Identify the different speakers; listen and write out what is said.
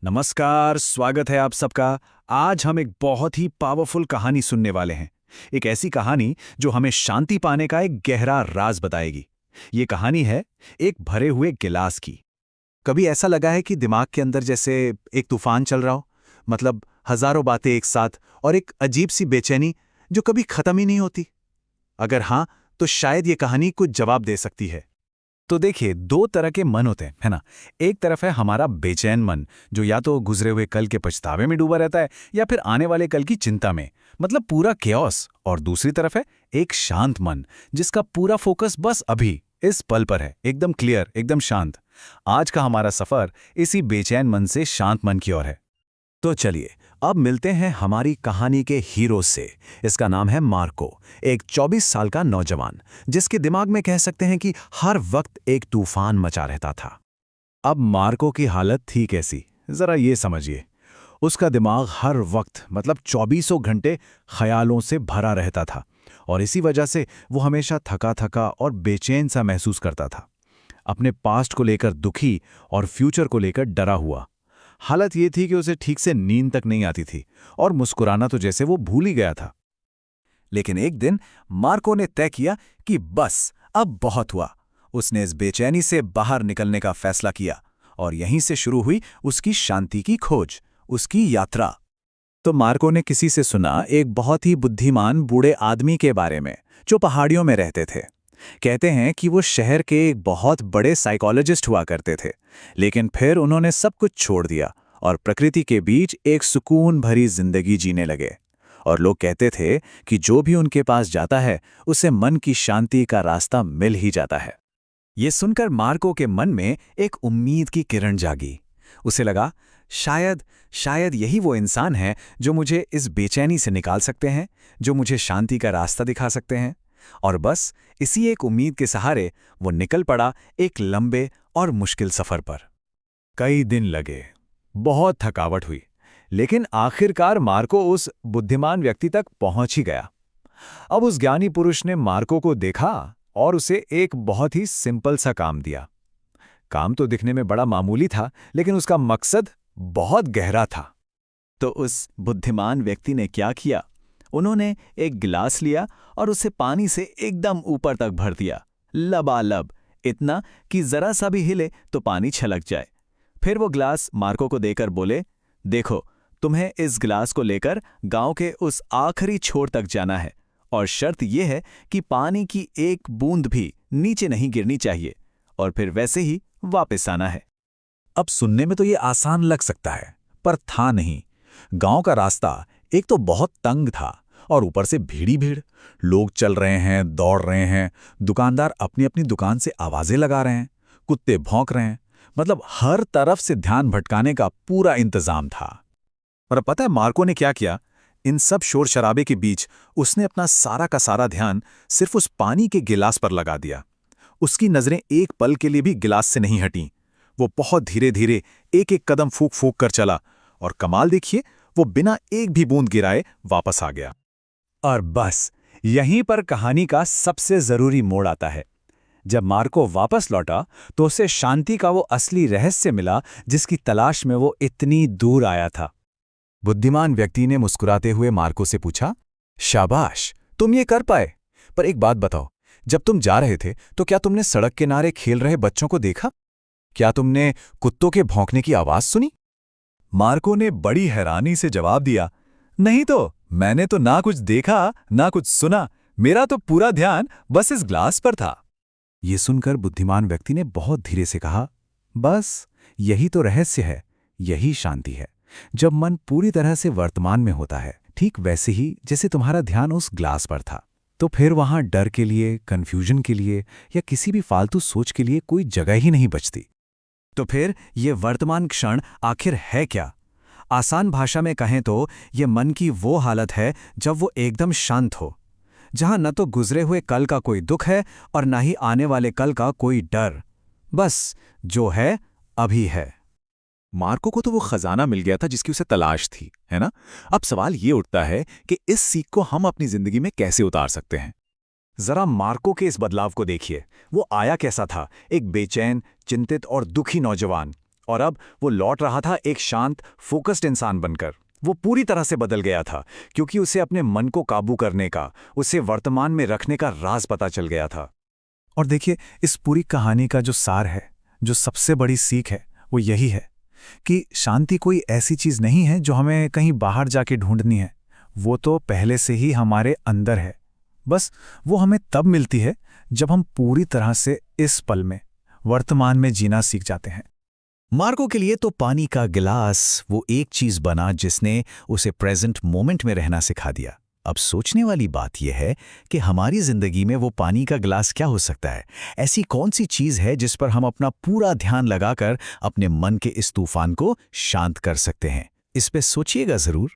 Speaker 1: नमस्कार, स्वागत है आप सबका। आज हम एक बहुत ही पावरफुल कहानी सुनने वाले हैं। एक ऐसी कहानी जो हमें शांति पाने का एक गहरा राज बताएगी। ये कहानी है एक भरे हुए गिलास की। कभी ऐसा लगा है कि दिमाग के अंदर जैसे एक तूफान चल रहा हो, मतलब हजारों बातें एक साथ और एक अजीब सी बेचैनी जो कभी खत्म ही नहीं होती? अगर हाँ, तो शायद ये कहानी कुछ जवाब दे सकती है। तो देखिए, दो तरह के मन होते हैं, है ना। एक तरफ है हमारा बेचैन मन, जो या तो गुजरे हुए कल के पछतावे में डूबा रहता है या फिर आने वाले कल की चिंता में, मतलब पूरा केओस। और दूसरी तरफ है एक शांत मन, जिसका पूरा फोकस बस अभी इस पल पर है, एकदम क्लियर, एकदम शांत। आज का हमारा सफर इसी बेचैन मन से शांत मन की ओर है। तो चलिए, अब मिलते हैं हमारी कहानी के हीरो से। इसका नाम है मार्को, एक 24 साल का नौजवान, जिसके दिमाग में कह सकते हैं कि हर वक्त एक तूफान मचा रहता था। अब मार्को की हालत थी कैसी, जरा ये समझिए। उसका दिमाग हर वक्त, मतलब 24 घंटे ख्यालों से भरा रहता था, और इसी वजह से वो हमेशा थका थका और बेचैन सा महसूस करता था। अपने पास्ट को लेकर दुखी और फ्यूचर को लेकर डरा हुआ। हालत ये थी कि उसे ठीक से नींद तक नहीं आती थी, और मुस्कुराना तो जैसे वो भूल ही गया था। लेकिन एक दिन मार्को ने तय किया कि बस अब बहुत हुआ। उसने इस बेचैनी से बाहर निकलने का फैसला किया, और यहीं से शुरू हुई उसकी शांति की खोज, उसकी यात्रा। तो मार्को ने किसी से सुना एक बहुत ही बुद्धिमान बूढ़े आदमी के बारे में, जो पहाड़ियों में रहते थे। कहते हैं कि वो शहर के एक बहुत बड़े साइकोलॉजिस्ट हुआ करते थे, लेकिन फिर उन्होंने सब कुछ छोड़ दिया और प्रकृति के बीच एक सुकून भरी जिंदगी जीने लगे। और लोग कहते थे कि जो भी उनके पास जाता है, उसे मन की शांति का रास्ता मिल ही जाता है। ये सुनकर मार्को के मन में एक उम्मीद की किरण जागी। उसे लगा, शायद शायद यही वो इंसान है जो मुझे इस बेचैनी से निकाल सकते हैं, जो मुझे शांति का रास्ता दिखा सकते हैं। और बस इसी एक उम्मीद के सहारे वो निकल पड़ा एक लंबे और मुश्किल सफर पर। कई दिन लगे, बहुत थकावट हुई, लेकिन आखिरकार मार्को उस बुद्धिमान व्यक्ति तक पहुंच ही गया। अब उस ज्ञानी पुरुष ने मार्को को देखा और उसे एक बहुत ही सिंपल सा काम दिया। काम तो दिखने में बड़ा मामूली था, लेकिन उसका मकसद बहुत गहरा था। तो उस बुद्धिमान व्यक्ति ने क्या किया? उन्होंने एक गिलास लिया और उसे पानी से एकदम ऊपर तक भर दिया, लबालब, इतना कि जरा सा भी हिले तो पानी छलक जाए। फिर वो गिलास मार्को को देकर बोले, देखो, तुम्हें इस गिलास को लेकर गांव के उस आखिरी छोर तक जाना है, और शर्त यह है कि पानी की एक बूंद भी नीचे नहीं गिरनी चाहिए, और फिर वैसे ही वापस आना है। अब सुनने में तो ये आसान लग सकता है, पर था नहीं। गांव का रास्ता एक तो बहुत तंग था, और ऊपर से भीड़ी भीड़। लोग चल रहे हैं, दौड़ रहे हैं, दुकानदार अपनी अपनी दुकान से आवाजें लगा रहे हैं, कुत्ते भौंक रहे हैं, मतलब हर तरफ से ध्यान भटकाने का पूरा इंतजाम था। और पता है मार्को ने क्या किया? इन सब शोर शराबे के बीच उसने अपना सारा का सारा ध्यान सिर्फ उस पानी के गिलास पर लगा दिया। उसकी नजरें एक पल के लिए भी गिलास से नहीं हटीं। वो बहुत धीरे धीरे एक एक कदम फूंक फूंक कर चला, और कमाल देखिए, वो बिना एक भी बूंद गिराए वापस आ गया। और बस यहीं पर कहानी का सबसे जरूरी मोड़ आता है। जब मार्को वापस लौटा तो उसे शांति का वो असली रहस्य मिला, जिसकी तलाश में वो इतनी दूर आया था। बुद्धिमान व्यक्ति ने मुस्कुराते हुए मार्को से पूछा, शाबाश, तुम ये कर पाए। पर एक बात बताओ, जब तुम जा रहे थे तो क्या तुमने सड़क किनारे खेल रहे बच्चों को देखा? क्या तुमने कुत्तों के भौंकने की आवाज सुनी? मार्को ने बड़ी हैरानी से जवाब दिया, नहीं तो, मैंने तो ना कुछ देखा ना कुछ सुना। मेरा तो पूरा ध्यान बस इस ग्लास पर था। ये सुनकर बुद्धिमान व्यक्ति ने बहुत धीरे से कहा, बस यही तो रहस्य है, यही शांति है, जब मन पूरी तरह से वर्तमान में होता है, ठीक वैसे ही जैसे तुम्हारा ध्यान उस ग्लास पर था। तो फिर वहां डर के लिए, कंफ्यूजन के लिए या किसी भी फालतू सोच के लिए कोई जगह ही नहीं बचती। तो फिर ये वर्तमान क्षण आखिर है क्या? आसान भाषा में कहें तो ये मन की वो हालत है जब वो एकदम शांत हो, जहां न तो गुजरे हुए कल का कोई दुख है और न ही आने वाले कल का कोई डर। बस जो है अभी है। मार्को को तो वो खजाना मिल गया था जिसकी उसे तलाश थी, है ना? अब सवाल ये उठता है कि इस सीख को हम अपनी जिंदगी में कैसे उतार सकते हैं। जरा मार्को के इस बदलाव को देखिए। वो आया कैसा था? एक बेचैन, चिंतित और दुखी नौजवान, और अब वो लौट रहा था एक शांत, फोकस्ड इंसान बनकर। वो पूरी तरह से बदल गया था, क्योंकि उसे अपने मन को काबू करने का, उसे वर्तमान में रखने का राज पता चल गया था।
Speaker 2: और देखिए, इस पूरी कहानी का जो सार है, जो सबसे बड़ी सीख है, वो यही है कि शांति कोई ऐसी चीज नहीं है जो हमें कहीं बाहर जाके ढूंढनी है। वो तो पहले से ही हमारे अंदर है। बस वो हमें तब मिलती है जब हम पूरी तरह से इस पल में, वर्तमान में जीना सीख जाते हैं।
Speaker 1: मार्को के लिए तो पानी का गिलास वो एक चीज बना जिसने उसे प्रेजेंट मोमेंट में रहना सिखा दिया। अब सोचने वाली बात यह है कि हमारी जिंदगी में वो पानी का गिलास क्या हो सकता है? ऐसी कौन सी चीज है जिस पर हम अपना पूरा ध्यान लगाकर अपने मन के इस तूफान को शांत कर सकते हैं? इस पे सोचिएगा जरूर।